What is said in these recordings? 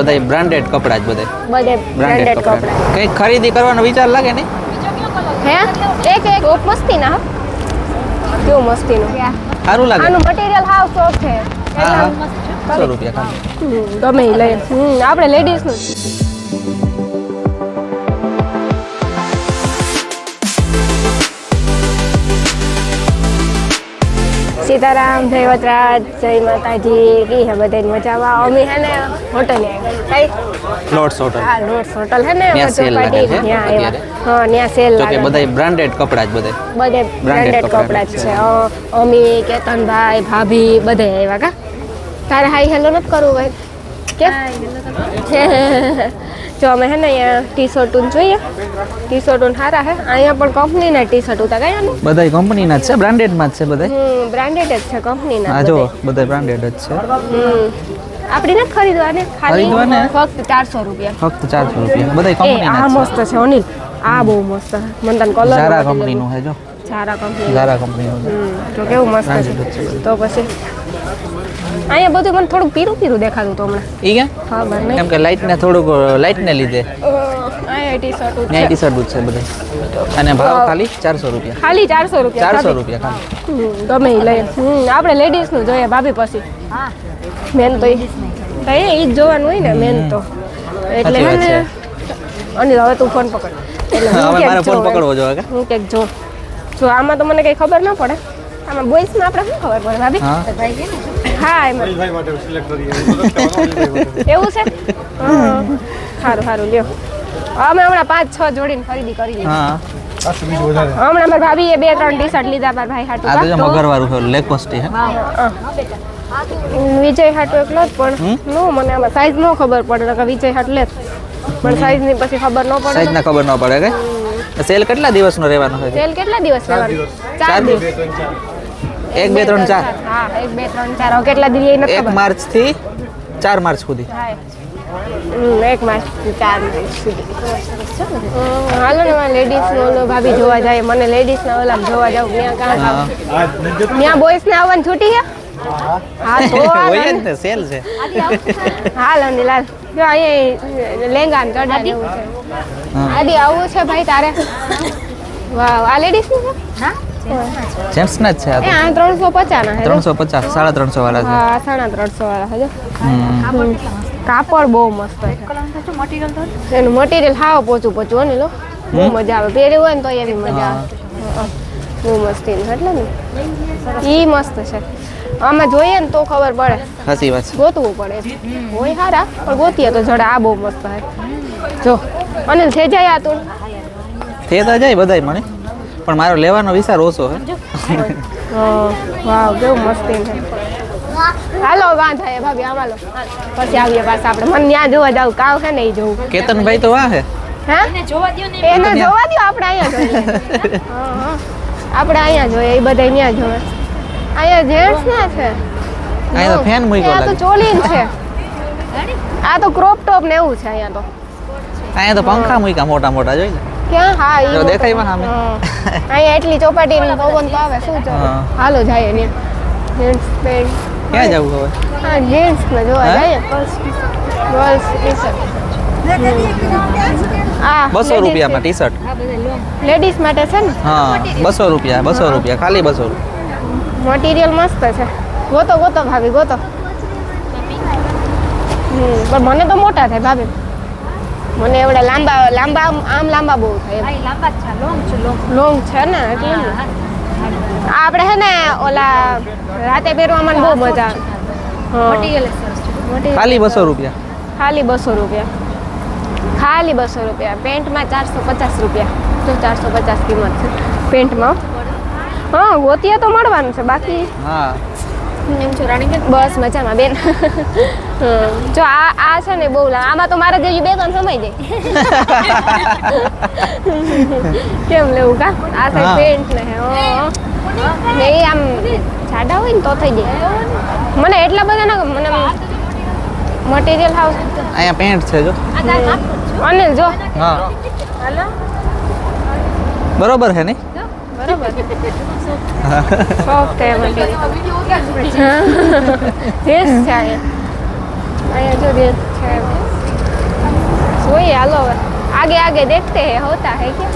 બધા બ્રાન્ડેડ કપડા જ બધા બધે બ્રાન્ડેડ કપડા. કઈ ખરીદી કરવાનો વિચાર લાગે ને? હે એક મસ્તી ના કેવું મસ્તીનું સારું લાગે. આનું મટીરીયલ હાવ સોફ્ટ છે. હા 100 રૂપિયા ખાલી. ગમે ઈ લઈએ. આપણે લેડીઝ નું સીતારામ, જય વતરાજ, જય માતાજી. કી હે બધે મજામાં? અમે હે ને હોટલ આવ્યા. Lots hotel. હા, લોટ્સ હોટલ હે ને ત્યાં સેલ લાગે છે અત્યારે. હા, ત્યાં સેલ તો કે લાગે. બધા બ્રાન્ડેડ કપડા જ બધા. બધે બ્રાન્ડેડ કપડા જ છે. અમી, કેતનભાઈ, ભાભી બધે આવ્યા કા. તારે હાઈ હેલો નથી કરવું ભાઈ? કે જો અમે હે ને અહીંયા ટી શર્ટું જોઈએ. ટી શર્ટું સારા હે. અહીંયા પણ કંપનીના ટી શર્ટ ઉતા ગયા ને બધા કંપનીના જ છે, બ્રાન્ડેડમાં જ છે બધા. બ્રાન્ડેડ જ છે કંપનીના. હા જો બધા બ્રાન્ડેડ જ છે. આપણી નથી ખરીદવાને, ખાલી ખરીદવાને? ફક્ત 400 રૂપિયા. ફક્ત 400 રૂપિયા. બધા આ કંપનીના જ મસ્ત છે અનિલ. આ બહુ મસ્ત છે. મને તને છે. કલર ઝારા કંપનીનું છે જો. ઝારા કંપની. ઝારા કંપનીનું છે. જો કેવું મસ્ત Branded જ છે. છે. તો પછી અહીંયા બધું મને થોડું પીરું પીરું દેખાતું તો હમણાં. ઈ કે ખબર નહીં. કેમ કે લાઇટ ને લીધે અહીંયા ટી શર્ટ ત્યાં ટી શર્ટ છે બધા. અને ભાવ ખાલી 400 રૂપિયા. ખાલી 400 રૂપિયા. 400 રૂપિયા ખાલી. ગમે ઈ લઈએ. આપણે લેડીઝ નું જોઈએ ભાભી પછી. મેન તો ઈ જ જોવાનું હોય ને મેન તો. એટલે હે ને અનિલ હવે તું ફોન પકડ. એટલે હવે હું મારે ક્યાંક ફોન જોઉં એમ. પકડવો જોઈએ કે? હું ક્યાંક જો આમાં તો મને કઈ ખબર ના પડે. આમાં બોಯ್સમાં આપણે શું ખબર પડે ભાભી? હા હા એમાં એવું છે. સારું સારું લ્યો. અમે હમણાં 5-6 જોડીને ખરીદી કરી લીધી. હા હમણાં મારા ભાભીએ 2-3 ટી શર્ટ લીધા મારા ભાઈ હાટુ. આ તો જો મગરવાળું છે લેગ પોસ્ટી હે. વિજય હાટુ એકલો જ પણ નો મને આમાં સાઈઝ નો ખબર પડે કે વિજય હાટુ લે પણ સાઈઝ ની પછી ખબર ન પડે. સાઈઝ ના ખબર ન પડે કે સેલ કેટલા દિવસનો રહેવાનો છે? સેલ કેટલા દિવસ રહેવાનું? 4 દિવસ. 1 2 3 4. હા 1 2 3 4 હવે કેટલા દિવસ એ નથી 1 ખબર. માર્ચ થી 4 માર્ચ સુધી. હા 1 માર્ચ થી 4 માર્ચ સુધી. હાલો ને લેડીઝ નો ઓલો ભાભી જોવા જાય. મને લેડીઝ ના ઓલા જોવા જાવ ત્યાં કાં ત્યાં બોયસ ને આવવાની છૂટી છે. હા તો હોય જ ને સેલ છે. હાલ અનિલાલ જો અહીંયા લેંગા ને ચડા જેવું છે. આદિ આવું છે ભાઈ તારે? વાવ આ લેડીઝ નું છે? હા જેન્ટ્સ ના જ છે આ એ આ 350 ના છે. 350 350 વાળા છે. હા 350 વાળા છે જો. કાપડ બહુ મસ્ત છે. એનું મટીરીયલ હાવ પોચું પોચું હો ને લો. બહુ મજા આવે. પહેર્યું હોય ને તો એવી મજા આવે. બહુ મસ્તી છે એટલે ને ઈ મસ્ત છે. આમાં જોઈએ ને તો ખબર પડે. સાચી વાત છે. ગોતવું પડે. હોય સારા પણ ગોતીએ તો જડે. આ બહુ મસ્ત છે જો. અનિલ છે જાય આ તું તે તો જાય બધાય મને પણ મારો લેવાનો વિચાર ઓછો છે. વાવ કેવું મસ્તી છે. હાલો વાંધાય ભાભી આમાલો પછી આવીએ પાછા આપણે. મને ત્યાં જોવા જાવ કાવ છે ને એ જોવું. કેતનભાઈ તો વાહ હે. હા એને જોવા દો આપણે અહીંયા જોઈએ. આપણે અહીંયા જોઈએ એ બધા ત્યાં જોવે. અહીંયા જેન્ટ્સ ના છે. અહીંયા તો ફેન મૂક્યો અહીંયા તો લાગે. ચોલી છે. આ તો ક્રોપ ટોપ ને એવું છે અહીંયા તો. અહીંયા તો પંખા મૂક્યા મોટા મોટા જોઈ લે. ક્યાં? હા જો ઈ દેખાય માં સામે. અહીંયા એટલી ચોપાટી ને પવન તો આવે શું ચાલે. હા. હાલો જાય ને જેન્ટ્સ પેન્ટ. ક્યાં જવું હવે? હા જેન્ટ્સ ને જોવા હે? જાય ગર્લ્સ ટી-શર્ટ. આ 200 રૂપિયામાં ટી શર્ટ. લેડીઝ માટે છે ને. હા 200 રૂપિયા ખાલી 200 રૂપિયા. મટીરીયલ મસ્ત છે. ગોતો ગોતો ભાભી ગોતો. પણ મને તો મોટા થાય ભાભી. મને એવડા લાંબા આમ લાંબા બહુ થાય. લોંગ છે ને એટલે ને. આપણે હે ને ઓલા રાતે પહેરવામાં બહુ મજા આવે. ખાલી 200 રૂપિયા. ખાલી 200 રૂપિયા. ખાલી 200 રૂપિયા. પેન્ટમાં 450 રૂપિયા. જો 450 કિંમત છે પેન્ટમાં. હા ગોતિયા તો મળવાનું છે બાકી. હા એમ છો રાણી બસ મજામાં બેન. જો આ છે ને બહુ આમાં તો મારે જેવી 2 ત્રણ સમય જાય. કેમ લેવું કા? આ સાઈડ પેન્ટ ને ને એ આમ જાડા હોય ને તો થઈ જાય. મને એટલા બધા ના મને મટીરીયલ હાઉસ અહીંયા પેન્ટ છે જો. અનિલ જો. હા હાલો બરોબર છે ને? બરોબર. સોફ્ટ છે મટીરીયલ. ડ્રેસ છે અહીંયા જો ડ્રેસ છે. જોઈએ હાલો હવે आगे आगे देखते हैं होता है क्या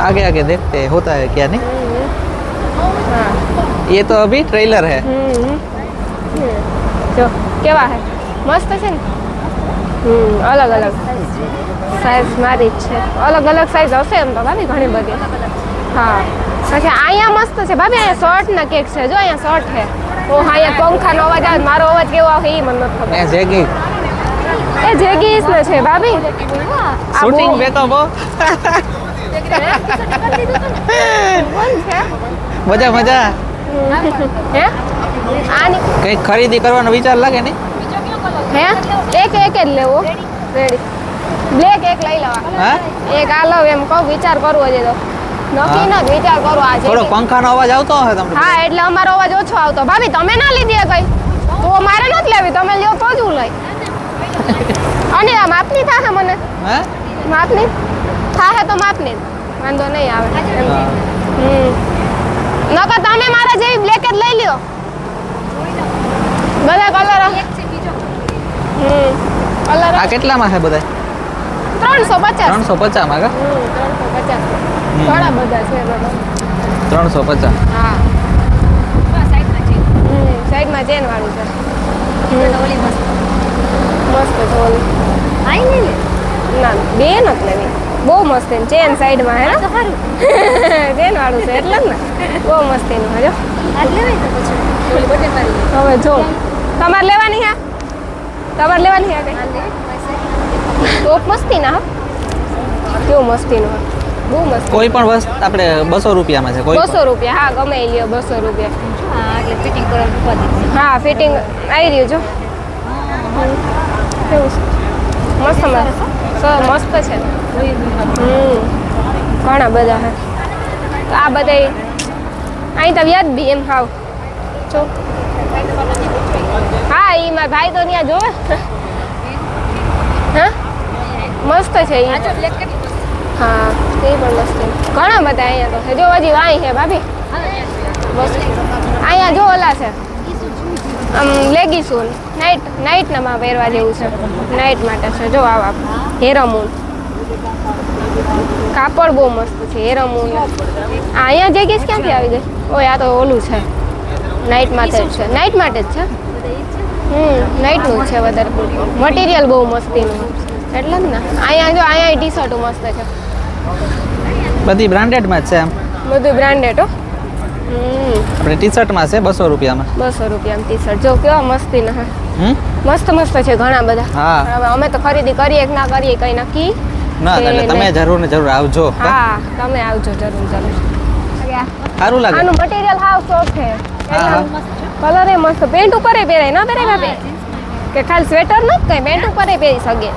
आगे आगे देखते हैं होता है क्या नहीं हाँ ये तो अभी ट्रेलर है જો કેવા હે મસ્ત છે ને અલગ અલગ સાઈઝ મારી જ છે અલગ અલગ સાઈઝ હશે એમ તો ભાભી ઘણી બધી હા પછી અહીંયા મસ્ત છે ભાભી અહીંયા શર્ટ ના કેક છે જો અહીંયા શર્ટ છે ઓ હા અહીંયા પંખાનો અવાજ આવે મારો અવાજ કેવો આવે એ મને નથી ખબર ए जेगी એ જેગીસ ને છે ભાભી शूटिंग पे तो वो કોણ છે मजा मजा હે આની કઈ ખરીદી કરવાનો વિચાર લાગે ને હે એક એક જ લેવો રેડી બ્લેક એક લઈ લેવા હા એક આ લવ એમ કહું વિચાર કરવો છે તો નક્કી ન જ વિચાર કરવો આ છે થોડો પંખાનો અવાજ આવતો હશે તમને હા એટલે અમારો અવાજ ઓછો આવતો ભાભી તમે ના લીધી કઈ તો મારે નથી લેવી તમે લ્યો તો જ હું લઈ અને આ માપની થાહે મને હે માપની થાહે તો માપની વાંધો નહીં આવે નકર તમે મારા જેવી બ્લેક જ લઈ લ્યો બધા કલર કલર આ કેટલામાં છે બધા 350 350 માં કા 350 ઘણા બધા છે બધા 350 હા સાઈડમાં ચેન વાળું છે મસ્ત છે ઓલી ના બે નથી લેવી બહુ મસ્ત છે ચેન સાઈડમાં હે ચેન વાળું છે એટલે જ ને બહુ મસ્ત એનું હજો હવે જો તમારે લેવાની હે તમારે લેવાની હે કઈ ટોપ મસ્તી ના કેવું મસ્તીનું હે બહુ મસ્ત કોઈ પણ વસ્તુ આપણે 200 રૂપિયામાં છે કોઈ 200 રૂપિયા હા ગમે એ લ્યો 200 રૂપિયા એટલે ફિટિંગ કરવાનું હા ફિટિંગ આવી રહ્યું જો કેવું છે મસ્ત મસ્ત છે ઘણા બધા હે તો આ બધા અહીં તો વ્યાજ બી એમ હાવ જો હા એ મારા ભાઈ તો ત્યાં જોવે હા મસ્ત છે એ હા એ પણ મસ્ત ઘણા બધા અહીંયા તો છે જો હજી વાંઈ છે ભાભી બસ અહીંયા જો ઓલા છે આમ લેગીસૂન નાઇટમાં પહેરવા જેવું છે નાઇટ માટે છે જો આવા હેરામૂન કાપડ બહુ મસ્ત છે હેરામૂન અહીંયા જેગીસ ક્યાંથી આવી ગઈ ઓય આ તો ઓલું છે નાઇટ માટે જ છે નાઇટ માટે જ છે નાઇટનું જ છે વધારે મટીરિયલ બહુ મસ્તીનું એટલે જ ને અહીંયા જો અહીંયા ટી શર્ટો મસ્ત છે બધી બ્રાન્ડેડમાં જ છે એમ બધું બ્રાન્ડેડ હો આપણે ટી શર્ટમાં છે 200 રૂપિયામાં 200 રૂપિયામાં ટી શર્ટ જો કેવા મસ્તી ના મસ્ત મસ્ત છે ઘણા બધા હા હવે અમે તો ખરીદી કરીએ કે ના કરીએ કઈ નક્કી ના એટલે તમે જરૂર ને જરૂર આવજો હા તમે આવજો જરૂર સારું લાગે આનું મટીરિયલ હાવ સોફ્ટ છે હા. કલર એ મસ્ત પેન્ટ ઉપર પહેરાય ના પહેરાય ભાભી કે ખાલી સ્વેટર ન કઈ પેન્ટ ઉપર પહેરી શકે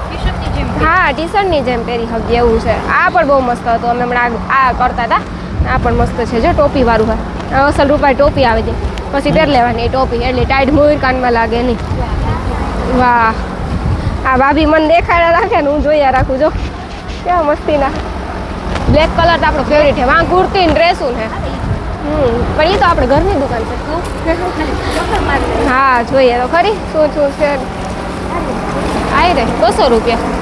હા ટી શર્ટની જેમ પહેરી શકીએ એવું છે આ પણ બહુ મસ્ત હતું અમે હમણાં આ કરતા હતા આ પણ મસ્ત છે જો ટોપી વાળું હોય અસલ રૂપાળી ટોપી આવે છે પછી પહેર લેવાની એ ટોપી એટલે ટાઈટ મૂવી કાનમાં લાગે નહીં વાહ આ ભાભી મને દેખાડ્યા રાખે ને હું જોયા રાખું જો કેવા મસ્તીના બ્લેક કલર તો આપણો ફેવરિટ છે વાં કુર્તી ને ડ્રેસું છે પણ એ તો આપણે ઘરની દુકાન છે હા જોઈએ તો ખરી શું છે આવી રે 200 રૂપિયા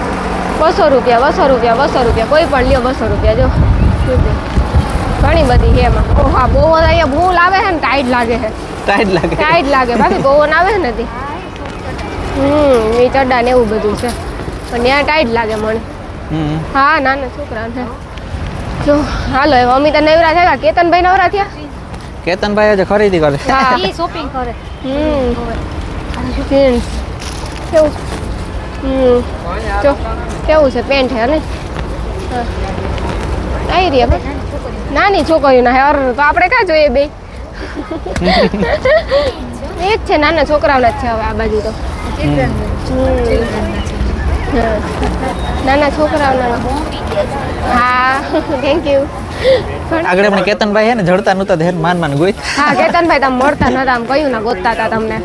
200 રૂપિયા 200 રૂપિયા 200 રૂપિયા કોઈ પણ લ્યો 200 રૂપિયા જો ઘણી બધી છે એમાં ઓ હા બહુ અહીંયા ભૂલ આવે છે ને ટાઈટ લાગે છે ટાઈટ લાગે ભાભી પવન આવે છે નથી એ ચડ્ડા ને એવું બધું છે પણ ત્યાં ટાઈટ લાગે મને હા નાના છોકરા છે જો હાલો હવે અમિતા નવરા થયા કેતનભાઈ નવરા થયા કેતનભાઈ આજે ખરીદી કરે હા ઈ શોપિંગ કરે જીન્સ કેવું જો કેવું છે પેન્ટ છે ને આવી રહી હવે નાની છોકરીઓ ના હર તો આપણે ક્યાં જોઈએ બે એક છે નાના છોકરાઓના જ છે હવે આ બાજુ તો નાના છોકરાઓના હા થેન્ક યુ આગળ મને કેતનભાઈ હે ને જડતા નહોતા ધેર માન ગોઈ હા કેતનભાઈ તમે મળતા નતા આમ કયું ના ગોતતા હતા તમને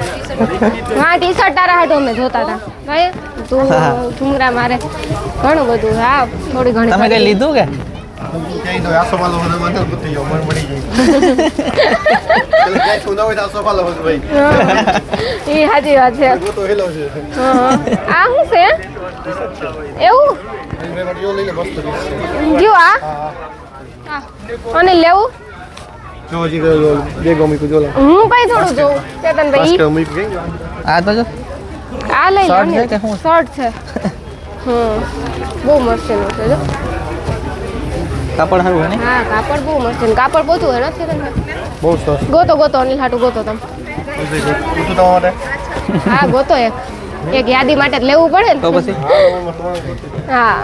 હા ટી શર્ટ તારા હાટો અમે જોતા હતા કઈ તું ઠુમરા મારે ઘણું બધું હા થોડી ઘણી તમે કઈ લીધું કે એ સાચી વાત છે આ શું છે એવું જો આ અને લેવું જો હજી બે ગમી કો જોલા હું કઈ થોડું જોઉં ચેતનભાઈ આ તો જો આ લઈ લો શર્ટ છે કે શું? શર્ટ છે બહુ મસ્ત એનું છે જો કાપડ સારું હે ને હા કાપડ બહુ મસ્ત છે કાપડ પોતું હે નથી ચેતનભાઈ બહુ સરસ ગોતો અનિલ હાટું ગોતો તમે પૂછું તમારા માટે હા ગોતો એક યાદી માટે જ લેવું પડે તો ને પછી હા